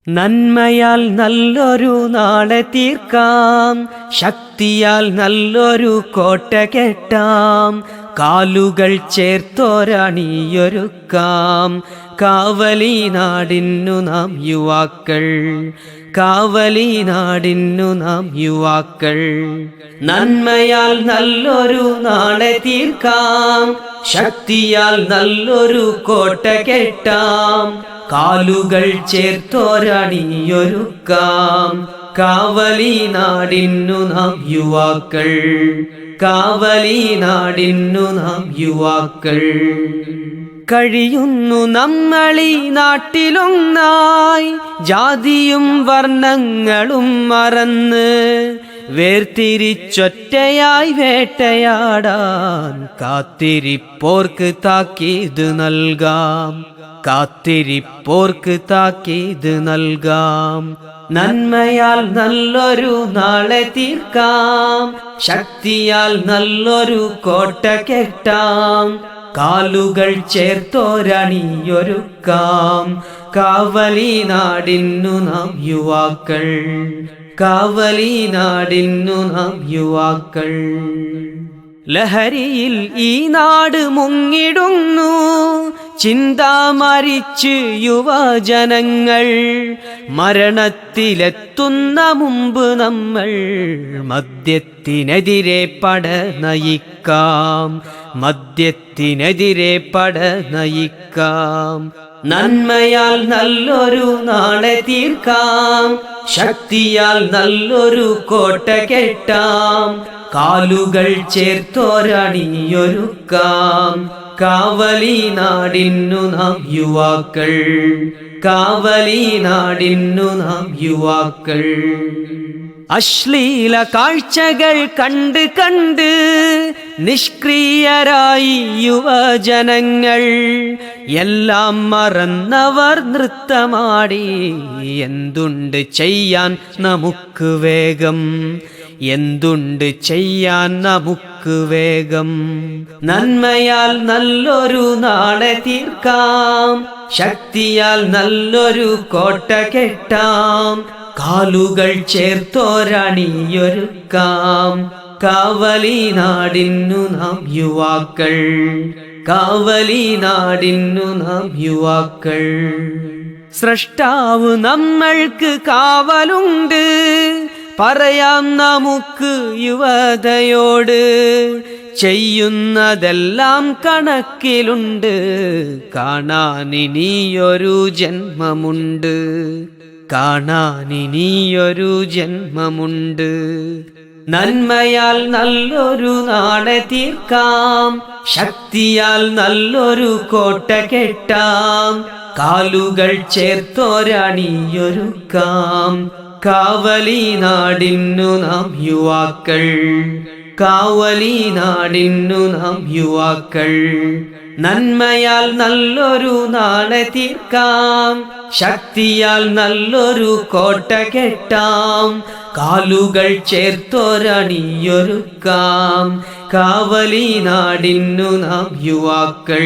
നന്മയാൽ നല്ലൊരു നാളെ തീർക്കാം, ശക്തിയാൽ നല്ലൊരു കോട്ട കെട്ടാം, കാലുകൾ ചേർത്തോരണിയൊരുക്കാം. കാവലി നാടിന്നു നാം യുവാക്കൾ, കാവലി നാടിന്നു നാം യുവാക്കൾ. നന്മയാൽ നല്ലൊരു നാളെ തീർക്കാം, ശക്തിയാൽ നല്ലൊരു കോട്ട കെട്ടാം, കാലുകൾ ചേർത്തോരണിയൊരുക്കാം. കാവലി നാടിന്നു നാം യുവാക്കൾ, കാവലി നാടിന്നു നാം യുവാക്കൾ. കഴിയുന്നു നമ്മളീ നാട്ടിലൊന്നായി, ജാതിയും വർണ്ണങ്ങളും മറന്ന് വേർതിരിച്ചൊറ്റയായി വേട്ടയാടാൻ കാത്തിരിപ്പോർക്ക് താക്കീത് നൽകാം, കാത്തിരിപ്പോർക്ക് താക്കീത് നൽകാം. നന്മയാൽ നല്ലൊരു നാളെ തീർക്കാം, ശക്തിയാൽ നല്ലൊരു കോട്ട കെട്ടാം, കാലുകൾ ചേർത്തോരണിയൊരുക്കാം. കാവലി നാടിന്നു നാം യുവാക്കൾ, കാവലി നാടിന്നു നാം യുവാക്കൾ. ലഹരിയിൽ ഈ നാട് മുങ്ങിടുന്നു, ചിന്ത മരിച്ച് യുവജനങ്ങൾ. മരണത്തിലെത്തുന്ന മുമ്പ് നമ്മൾ മദ്യത്തിനെതിരെ പട നയിക്കാം, മദ്യത്തിനെതിരെ പട നയിക്കാം. നന്മയാൽ നല്ലൊരു നാളെ തീർക്കാം, ശക്തിയാൽ നല്ലൊരു കോട്ട കെട്ടാം, കാലുകൾ ചേർത്തോരണിയൊരുക്കാം. കാവലി നാടിന്നു നാം യുവാക്കൾ, കാവലി നാടിന്നു നാം യുവാക്കൾ. അശ്ലീല കാഴ്ചകൾ കണ്ട് കണ്ട് നിഷ്ക്രിയരായി യുവജനങ്ങൾ. എല്ലാം മറന്നവർ നൃത്തമാടി, എന്തുണ്ട് ചെയ്യാൻ നമുക്ക് വേഗം, എന്തുണ്ട് ചെയ്യാൻ നമുക്ക് വേഗം. നന്മയാൽ നല്ലൊരു നാളെ തീർക്കാം, ശക്തിയാൽ നല്ലൊരു കോട്ട കെട്ടാം, കാലുകൾ ചേർത്തോരണിയൊരുക്കാം. കാവലി നാടിന്നു നാം യുവാക്കൾ, കാവലി നാടിന്നു നാം യുവാക്കൾ. സ്രഷ്ടാവ് നമ്മൾക്ക് കാവലുണ്ട്, പറയാം നമുക്ക് യുവതയോട്. ചെയ്യുന്നതെല്ലാം കണക്കിലുണ്ട്, കാണാനിനിയൊരു ജന്മമുണ്ട്, കാണാനിനിയൊരു ജന്മമുണ്ട്. നന്മയാൽ നല്ലൊരു നാളെ തീർക്കാം, ശക്തിയാൽ നല്ലൊരു കോട്ട കെട്ടാം, കാലുകൾ ചേർത്തോരണിയൊരുക്കാം. കാവലി നാടിന്നു നാം യുവാക്കൾ, കാവലി നാടിന്നു നാം യുവാക്കൾ. നന്മയാൽ നല്ലൊരു നാളെ തീർക്കാം, ശക്തിയാൽ നല്ലൊരു കോട്ട കെട്ടാം, കാലുകൾ ചേർത്തോരണിയൊരുക്കാം. കാവലി നാടിന്നു നാം യുവാക്കൾ,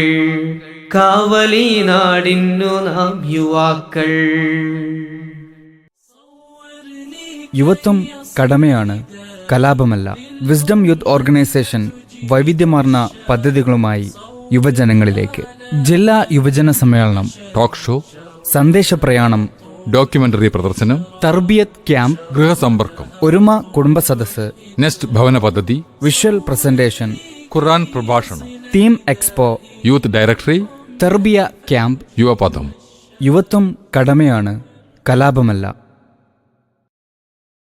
കാവലി നാടിന്നു നാം യുവാക്കൾ. യുവത്വം കടമയാണ്, കലാപമല്ല. വിസ്ഡം യൂത്ത് ഓർഗനൈസേഷൻ വൈവിധ്യമാർന്ന പദ്ധതികളുമായി യുവജനങ്ങളിലേക്ക്. ജില്ലാ യുവജന സമ്മേളനം, ടോക്ക് ഷോ, സന്ദേശപ്രയാണം, ഡോക്യുമെന്ററി പ്രദർശനം, തർബിയത്ത് ക്യാമ്പ്, ഗൃഹസമ്പർക്കം, ഒരുമ കുടുംബ സദസ്, നെസ്റ്റ് ഭവന പദ്ധതി, വിഷ്വൽ പ്രസന്റേഷൻ, ഖുർആൻ പ്രഭാഷണം, തീം എക്സ്പോ, യൂത്ത് ഡയറക്ടറി, തർബിയ ക്യാമ്പ്. യുവപദം. യുവത്വം കടമയാണ്, കലാപമല്ല.